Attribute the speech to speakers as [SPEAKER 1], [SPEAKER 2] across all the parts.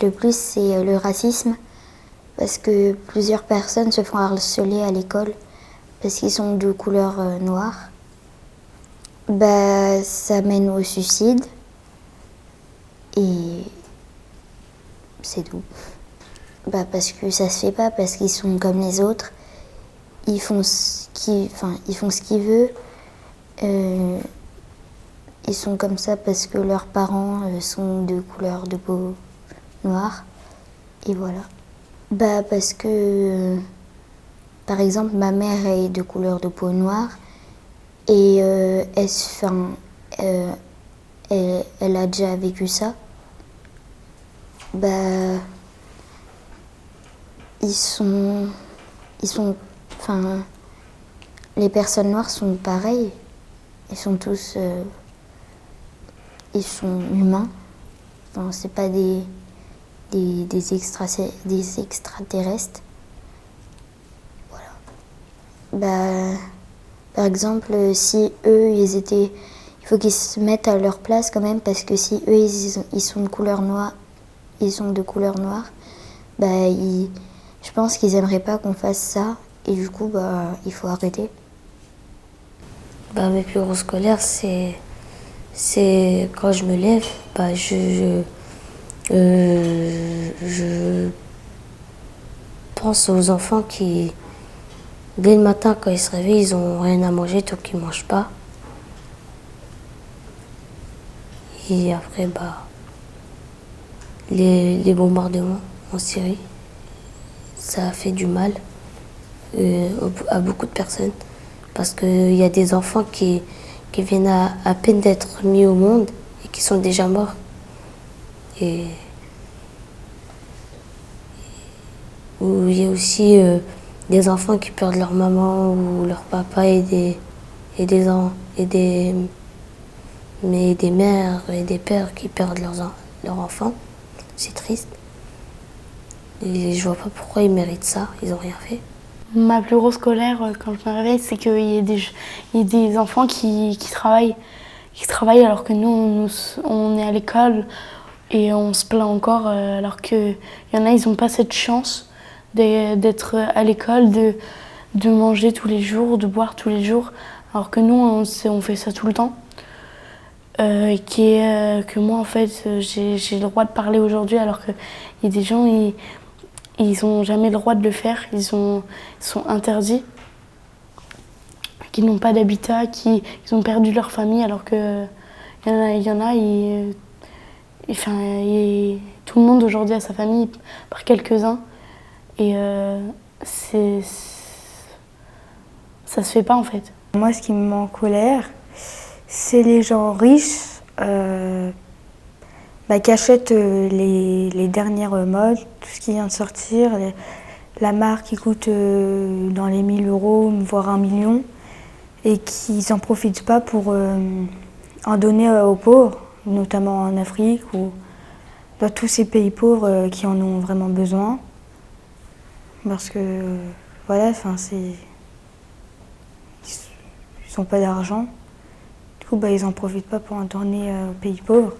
[SPEAKER 1] le plus, c'est le racisme. Parce que plusieurs personnes se font harceler à l'école parce qu'ils sont de couleur noire. Bah, ça mène au suicide. Et c'est tout. Bah, parce que ça se fait pas, parce qu'ils sont comme les autres. Ils font ce qu'ils veulent. Ils sont comme ça parce que leurs parents sont de couleur de peau noire. Et voilà. Bah, parce que, par exemple, ma mère est de couleur de peau noire et elle a déjà vécu ça. Bah, les personnes noires sont pareilles. Ils sont tous, ils sont humains. Enfin, c'est pas des extraterrestres. Voilà. Bah, par exemple, si eux, il faut qu'ils se mettent à leur place quand même, parce que si eux, ils sont de couleur noire, bah, je pense qu'ils aimeraient pas qu'on fasse ça, et du coup, bah, il faut arrêter.
[SPEAKER 2] Bah, mes plus grosses colères, c'est quand je me lève, bah, je pense aux enfants qui, dès le matin, quand ils se réveillent, ils n'ont rien à manger, donc ils ne mangent pas. Et après, bah, les bombardements en Syrie, ça a fait du mal à beaucoup de personnes. Parce qu'il y a des enfants qui viennent à peine d'être mis au monde et qui sont déjà morts. Et il y a aussi des enfants qui perdent leur maman ou leur papa et des mères et des pères qui perdent leurs enfants. C'est triste. Et je vois pas pourquoi ils méritent ça, ils n'ont rien fait.
[SPEAKER 3] Ma plus grosse colère quand je me réveille, c'est qu'il y ait des enfants qui travaillent alors que nous, on est à l'école et on se plaint encore, alors qu'il y en a, ils n'ont pas cette chance d'être à l'école, de manger tous les jours, de boire tous les jours, alors que nous, on fait ça tout le temps. Que moi, en fait, j'ai le droit de parler aujourd'hui, alors qu'il y a des gens, ils n'ont jamais le droit de le faire, ils sont interdits, qui n'ont pas d'habitat, ils ont perdu leur famille, alors que tout le monde aujourd'hui a sa famille, par quelques-uns, et ça se fait pas en fait.
[SPEAKER 4] Moi, ce qui me met en colère, c'est les gens riches qui achètent les dernières modes, tout ce qui vient de sortir, la marque qui coûte dans les 1 000 €, voire 1 million, et qui n'en profitent pas pour en donner aux pauvres, notamment en Afrique ou dans tous ces pays pauvres qui en ont vraiment besoin. Parce que, voilà, ils n'ont pas d'argent. Du coup, ils n'en profitent pas pour en donner aux pays pauvres.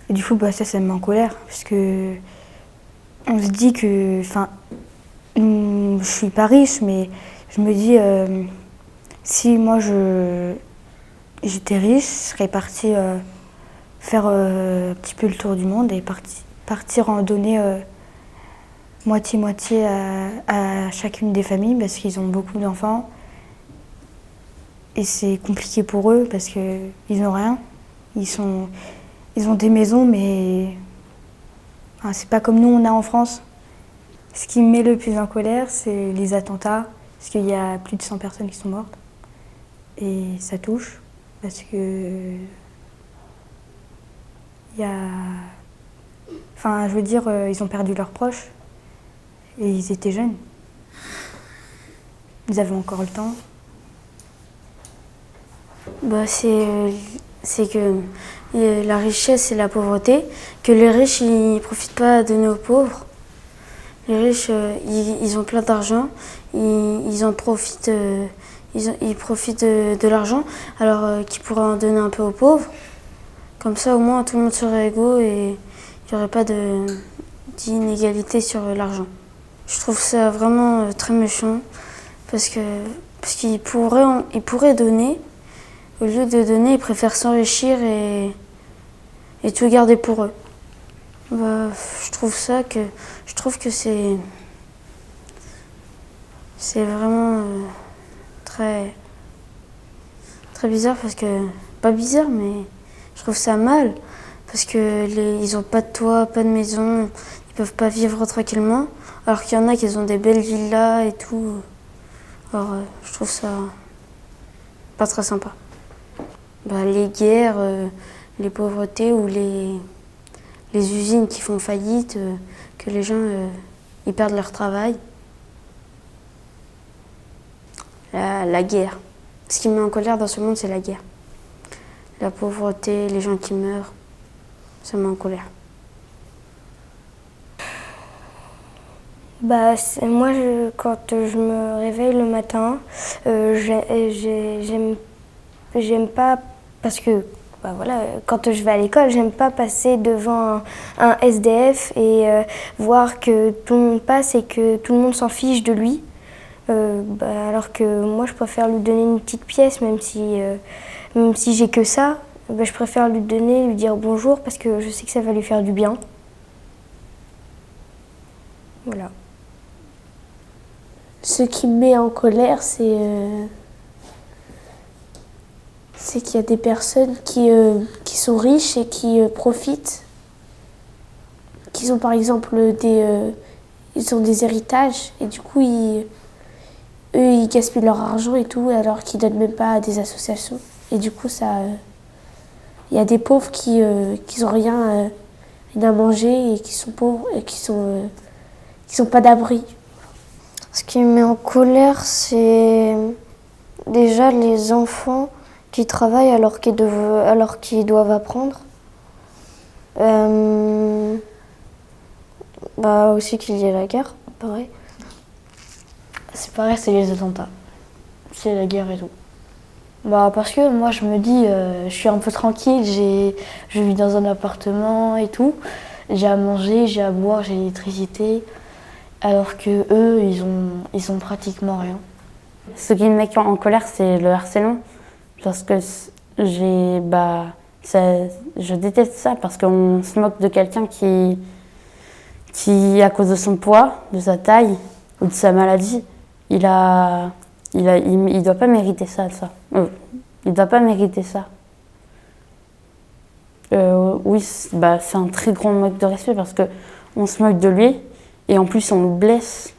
[SPEAKER 4] Et du coup, ça me met en colère, parce que on se dit que, je suis pas riche, mais je me dis, si moi j'étais riche, je serais partie faire un petit peu le tour du monde et partir en donner moitié-moitié à chacune des familles, parce qu'ils ont beaucoup d'enfants. Et c'est compliqué pour eux, parce qu'ils n'ont rien. Ils ont des maisons, mais c'est pas comme nous on a en France. Ce qui me met le plus en colère, c'est les attentats, parce qu'il y a plus de 100 personnes qui sont mortes. Et ça touche, parce que ils ont perdu leurs proches, et ils étaient jeunes. Ils avaient encore le temps.
[SPEAKER 2] C'est que la richesse et la pauvreté, que les riches ils profitent pas à donner aux pauvres. Les riches ils ont plein d'argent, ils en profitent, ils profitent de l'argent, alors qu'ils pourraient en donner un peu aux pauvres. Comme ça au moins tout le monde serait égaux et il n'y aurait pas de d'inégalité sur l'argent. Je trouve ça vraiment très méchant parce qu'ils pourraient donner. Au lieu de donner, ils préfèrent s'enrichir et tout garder pour eux. Bah, je trouve que c'est vraiment très bizarre parce que pas bizarre mais je trouve ça mal parce que ils ont pas de toit, pas de maison, ils peuvent pas vivre tranquillement alors qu'il y en a qui ont des belles villas et tout. Alors je trouve ça pas très sympa. Bah, les guerres, les pauvretés ou les usines qui font faillite, que les gens ils perdent leur travail. La guerre. Ce qui me met en colère dans ce monde, c'est la guerre. La pauvreté, les gens qui meurent, ça me met en colère.
[SPEAKER 5] Bah, moi, quand je me réveille le matin, j'aime pas parce que bah voilà, quand je vais à l'école, j'aime pas passer devant un SDF et voir que tout le monde passe et que tout le monde s'en fiche de lui. Alors que moi, je préfère lui donner une petite pièce, même si j'ai que ça, je préfère lui donner, lui dire bonjour parce que je sais que ça va lui faire du bien. Voilà.
[SPEAKER 6] Ce qui me met en colère, c'est qu'il y a des personnes qui sont riches et qui profitent, qui ont par exemple ils ont des héritages et du coup eux ils gaspillent leur argent et tout alors qu'ils donnent même pas à des associations et du coup il y a des pauvres qui ont rien à manger et qui sont pauvres et qui sont pas d'abri.
[SPEAKER 1] Ce qui me met en colère, c'est déjà les enfants qui travaillent alors qu'ils doivent apprendre. Aussi qu'il y ait la guerre, pareil.
[SPEAKER 4] C'est pareil, c'est les attentats. C'est la guerre et tout. Bah parce que moi je me dis, je suis un peu tranquille, je vis dans un appartement et tout. J'ai à manger, j'ai à boire, j'ai l'électricité. Alors que eux, ils ont pratiquement rien.
[SPEAKER 7] Ce qui me met en colère, c'est le harcèlement. Parce que je déteste ça parce qu'on se moque de quelqu'un qui, à cause de son poids, de sa taille ou de sa maladie, il doit pas mériter ça. Il doit pas mériter ça. Oui, c'est un très grand manque de respect parce qu'on se moque de lui et en plus on le blesse.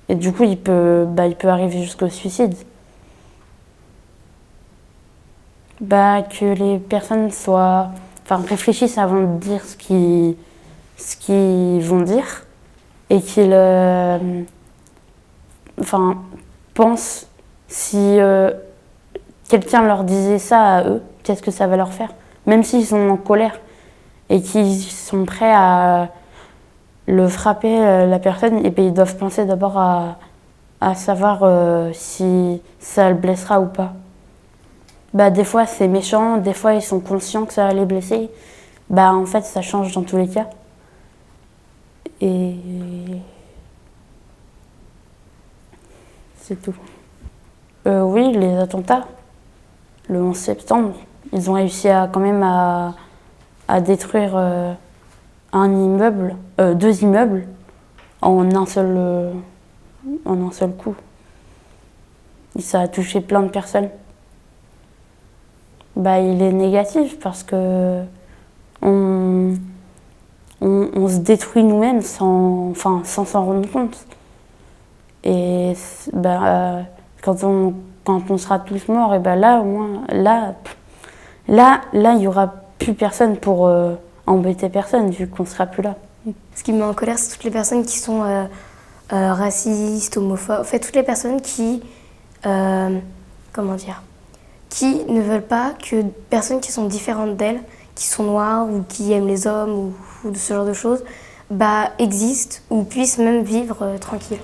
[SPEAKER 7] Et du coup, il peut arriver jusqu'au suicide. Que les personnes réfléchissent avant de dire ce qu'ils vont dire et qu'ils pensent si quelqu'un leur disait ça à eux, qu'est-ce que ça va leur faire, même s'ils sont en colère et qu'ils sont prêts à le frapper la personne, et ils doivent penser d'abord à savoir si ça le blessera ou pas. Des fois c'est méchant, des fois ils sont conscients que ça va les blesser. En fait ça change dans tous les cas. Et c'est tout. Oui, les attentats, le 11 septembre, ils ont réussi quand même à détruire deux immeubles en un seul coup. Et ça a touché plein de personnes. Il est négatif parce que on se détruit nous-mêmes sans s'en rendre compte. Et quand on sera tous morts, et là au moins là il y aura plus personne pour embêter personne vu qu'on sera plus là.
[SPEAKER 5] Ce qui me met en colère, c'est toutes les personnes qui sont racistes, homophobes, en fait toutes les personnes qui qui ne veulent pas que personnes qui sont différentes d'elles, qui sont noires ou qui aiment les hommes ou ce genre de choses, existent ou puissent même vivre tranquilles.